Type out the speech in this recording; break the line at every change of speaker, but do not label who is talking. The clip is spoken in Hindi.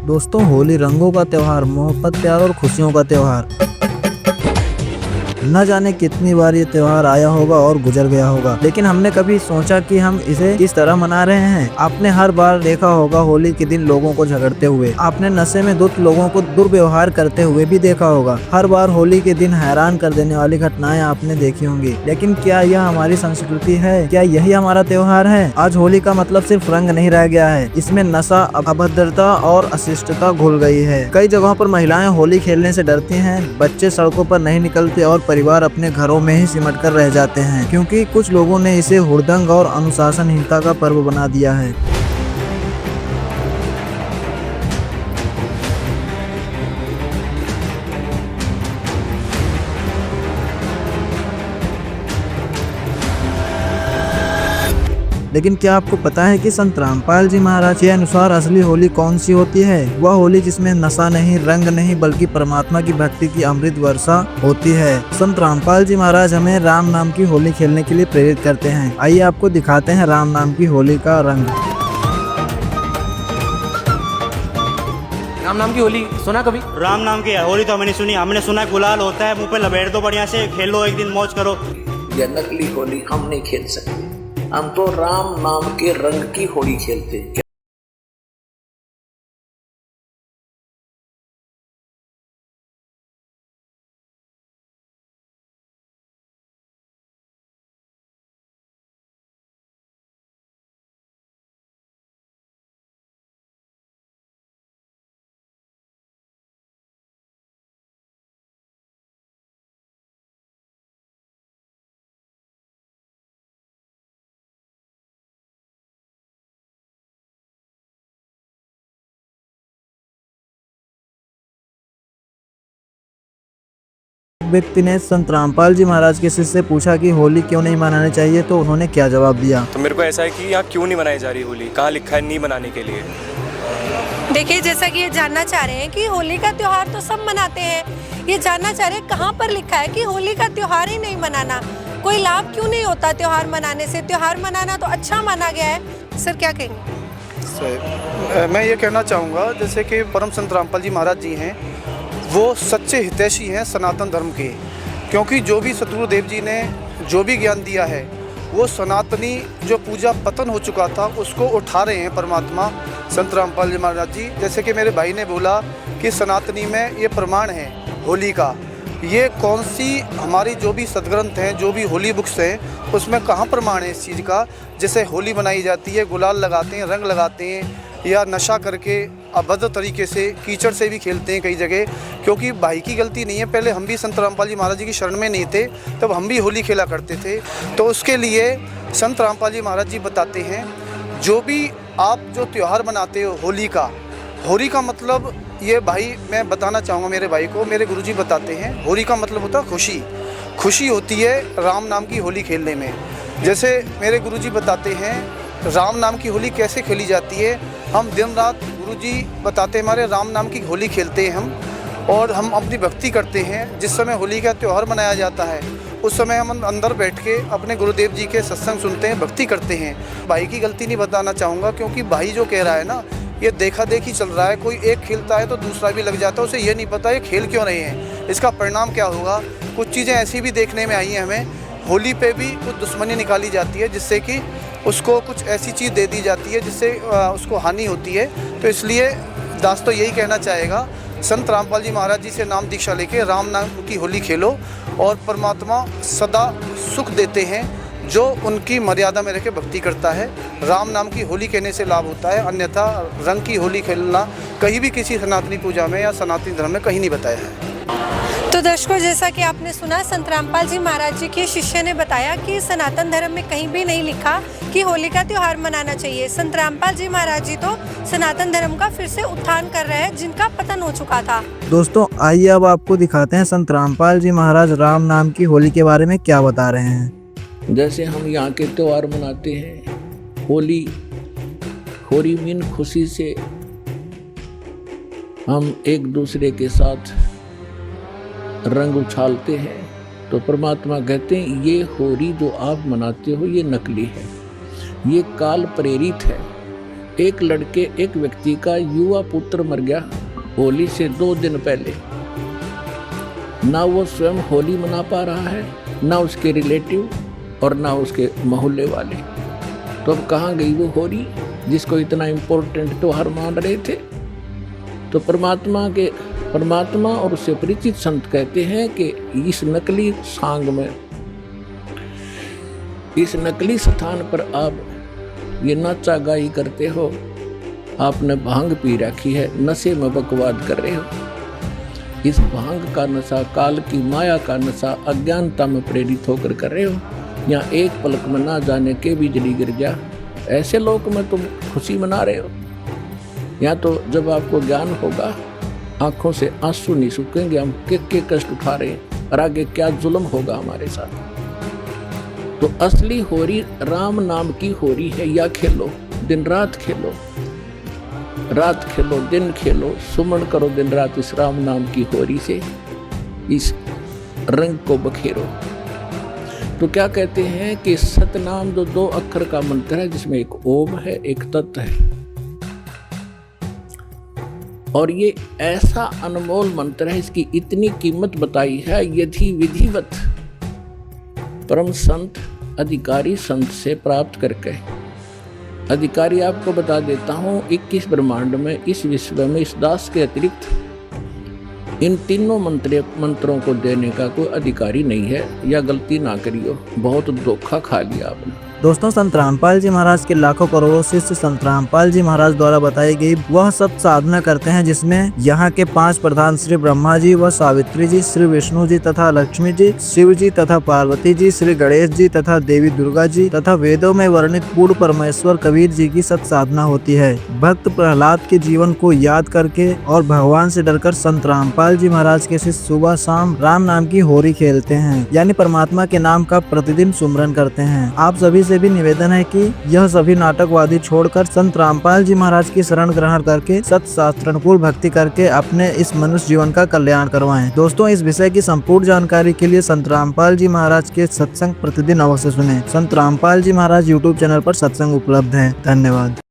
दोस्तों, होली रंगों का त्योहार, मोहब्बत, प्यार और खुशियों का त्योहार। न जाने कितनी बार ये त्योहार आया होगा और गुजर गया होगा, लेकिन हमने कभी सोचा कि हम इसे किस तरह मना रहे हैं। आपने हर बार देखा होगा होली के दिन लोगों को झगड़ते हुए, आपने नशे में धुत लोगों को दुर्व्यवहार करते हुए भी देखा होगा। हर बार होली के दिन हैरान कर देने वाली घटनाएं आपने देखी होंगी। लेकिन क्या यह हमारी संस्कृति है? क्या यही हमारा त्योहार है? आज होली का मतलब सिर्फ रंग नहीं रह गया है, इसमें नशा, अभद्रता और अशिष्टता घुल गई है। कई जगहों पर महिलाएं होली खेलने से डरती हैं, बच्चे सड़कों पर नहीं निकलते और परिवार अपने घरों में ही सिमट कर रह जाते हैं, क्योंकि कुछ लोगों ने इसे हुड़दंग और अनुशासनहीनता का पर्व बना दिया है। लेकिन क्या आपको पता है कि संत रामपाल जी महाराज के अनुसार असली होली कौन सी होती है? वह होली जिसमें नशा नहीं, रंग नहीं, बल्कि परमात्मा की भक्ति की अमृत वर्षा होती है। संत रामपाल जी महाराज हमें राम नाम की होली खेलने के लिए प्रेरित करते हैं। आइए आपको दिखाते हैं राम नाम की होली का रंग।
राम नाम की होली सुना कभी?
राम नाम की होली तो हमने सुनी। हमने सुना गुलाल होता है, मुंह पे लपेट दो, बढ़िया से खेलो, एक दिन मौज करो।
यह नकली होली हम नहीं खेल सकते। हम तो राम नाम के रंग की होली खेलते हैं।
व्यक्ति ने संत रामपाल जी महाराज के शिष्य से पूछा कि होली क्यों नहीं मनानी चाहिए, तो उन्होंने क्या जवाब दिया।
तो मेरे को ऐसा है कि यहाँ क्यों नहीं मनाई जा रही होली, कहाँ लिखा है नहीं मनाने के लिए?
देखिए, जैसा कि ये जानना चाह रहे हैं कि होली का त्योहार तो सब मनाते हैं, ये जानना चाह रहे हैं कहाँ पर लिखा है कि होली का त्योहार ही नहीं मनाना। कोई लाभ क्यों नहीं होता त्योहार मनाने से? त्योहार मनाना तो अच्छा माना गया है। सर क्या कहेंगे?
मैं ये कहना चाहूँगा, जैसे कि परम संत रामपाल जी महाराज जी हैं, वो सच्चे हितैषी हैं सनातन धर्म के। क्योंकि जो भी सतगुरुदेव जी ने जो भी ज्ञान दिया है, वो सनातनी जो पूजा पतन हो चुका था उसको उठा रहे हैं परमात्मा संत रामपाल जी महाराज जी। जैसे कि मेरे भाई ने बोला कि सनातनी में ये प्रमाण है होली का। ये कौन सी हमारी जो भी सदग्रंथ हैं, जो भी होली बुक्स हैं, उसमें कहाँ प्रमाण है इस चीज़ का? जैसे होली मनाई जाती है, गुलाल लगाते हैं, रंग लगाते हैं, या नशा करके अभद्र तरीके से कीचड़ से भी खेलते हैं कई जगह। क्योंकि भाई की गलती नहीं है, पहले हम भी संत रामपाल जी महाराज जी की शरण में नहीं थे, तब हम भी होली खेला करते थे। तो उसके लिए संत रामपाल जी महाराज जी बताते हैं, जो भी आप जो त्यौहार मनाते हो होली का मतलब ये भाई मैं बताना चाहूँगा मेरे भाई को, मेरे गुरुजी बताते हैं होली का मतलब होता है खुशी होती है राम नाम की होली खेलने में। जैसे मेरे गुरुजी बताते हैं राम नाम की होली कैसे खेली जाती है। हम दिन रात गुरुजी बताते हैं हमारे राम नाम की होली खेलते हैं हम, और हम अपनी भक्ति करते हैं। जिस समय होली का त्यौहार मनाया जाता है उस समय हम अंदर बैठ के अपने गुरुदेव जी के सत्संग सुनते हैं, भक्ति करते हैं। भाई की गलती नहीं बताना चाहूँगा, क्योंकि भाई जो कह रहा है ना, ये देखा देखी चल रहा है। कोई एक खेलता है तो दूसरा भी लग जाता है, उसे ये नहीं पता ये खेल क्यों रहे हैं, इसका परिणाम क्या होगा। कुछ चीज़ें ऐसी भी देखने में आई हैं हमें, होली पे भी कुछ दुश्मनी निकाली जाती है, जिससे कि उसको कुछ ऐसी चीज़ दे दी जाती है जिससे उसको हानि होती है। तो इसलिए दास तो यही कहना चाहेगा, संत रामपाल जी महाराज जी से नाम दीक्षा लेके राम नाम की होली खेलो, और परमात्मा सदा सुख देते हैं जो उनकी मर्यादा में रह के भक्ति करता है। राम नाम की होली कहने से लाभ होता है, अन्यथा रंग की होली खेलना कहीं भी किसी सनातनी पूजा में या सनातनी धर्म में कहीं नहीं बताया है।
तो दर्शकों, जैसा कि आपने सुना, संत रामपाल जी महाराज जी के शिष्य ने बताया कि सनातन धर्म में कहीं भी नहीं लिखा कि होली का त्योहार मनाना चाहिए। संत रामपाल जी महाराज जी तो सनातन धर्म का फिर से उत्थान कर रहे हैं, जिनका पतन हो चुका था।
दोस्तों, आइए अब आपको दिखाते हैं संत रामपाल जी महाराज राम नाम की होली के बारे में क्या बता रहे हैं।
जैसे हम यहाँ के त्यौहार मनाते हैं, होली मीन खुशी से हम एक दूसरे के साथ रंग उछालते हैं। तो परमात्मा कहते हैं ये होली जो आप मनाते हो ये नकली है, ये काल प्रेरित है। एक व्यक्ति का युवा पुत्र मर गया होली से 2 दिन पहले। ना वो स्वयं होली मना पा रहा है, ना उसके रिलेटिव और ना उसके मोहल्ले वाले। तो अब कहाँ गई वो होली जिसको इतना इम्पोर्टेंट त्योहार मान रहे थे। तो परमात्मा और उससे परिचित संत कहते हैं कि इस नकली सांग में, इस नकली स्थान पर आप ये नाचा गाई करते हो, आपने भांग पी रखी है, नशे में बकवाद कर रहे हो। इस भांग का नशा, काल की माया का नशा अज्ञानता में प्रेरित होकर कर रहे हो। यहाँ एक पलक में ना जाने के बिजली गिर जा, ऐसे लोक में तुम खुशी मना रहे हो। या तो जब आपको ज्ञान होगा, आंखों से आंसू नहीं सूखेंगे, हम के कष्ट उठा रहे हैं और आगे क्या जुल्म होगा हमारे साथ। तो असली होरी राम नाम की होरी है। या खेलो, दिन रात खेलो, रात खेलो दिन खेलो, सुमन करो दिन रात इस राम नाम की होरी से, इस रंग को बखेरो। तो क्या कहते हैं कि सतनाम जो 2 अक्षर का मंत्र है, जिसमें एक ओम है, एक तत् है, और ये ऐसा अनमोल मंत्र है, इसकी इतनी कीमत बताई है। यदि विधिवत परम संत अधिकारी संत से प्राप्त करके, अधिकारी आपको बता देता हूँ 21 ब्रह्मांड में, इस विश्व में इस दास के अतिरिक्त इन तीनों मंत्रों को देने का कोई अधिकारी नहीं है। या गलती ना करियो, बहुत धोखा खा लिया आपने।
दोस्तों, संत रामपाल जी महाराज के लाखों करोड़ों शिष्य संत रामपाल जी महाराज द्वारा बताई गई वह सब साधना करते हैं, जिसमें यहाँ के 5 प्रधान श्री ब्रह्मा जी व सावित्री जी, श्री विष्णु जी तथा लक्ष्मी जी, शिव जी तथा पार्वती जी, श्री गणेश जी तथा देवी दुर्गा जी तथा वेदों में वर्णित पूर्ण परमेश्वर कबीर जी की सत साधना होती है। भक्त प्रहलाद के जीवन को याद करके और भगवान से डरकर संत रामपाल जी महाराज के शिष्य सुबह शाम राम नाम की होरी खेलते हैं, यानी परमात्मा के नाम का प्रतिदिन सुमरन करते हैं। आप सभी से भी निवेदन है कि यह सभी नाटकवादी छोड़कर संत रामपाल जी महाराज की शरण ग्रहण करके सत शास्त्रानुकूल भक्ति करके अपने इस मनुष्य जीवन का कल्याण करवाएं। दोस्तों, इस विषय की संपूर्ण जानकारी के लिए संत रामपाल जी महाराज के सत्संग प्रतिदिन अवश्य सुनें। संत रामपाल जी महाराज यूट्यूब चैनल पर सत्संग उपलब्ध है। धन्यवाद।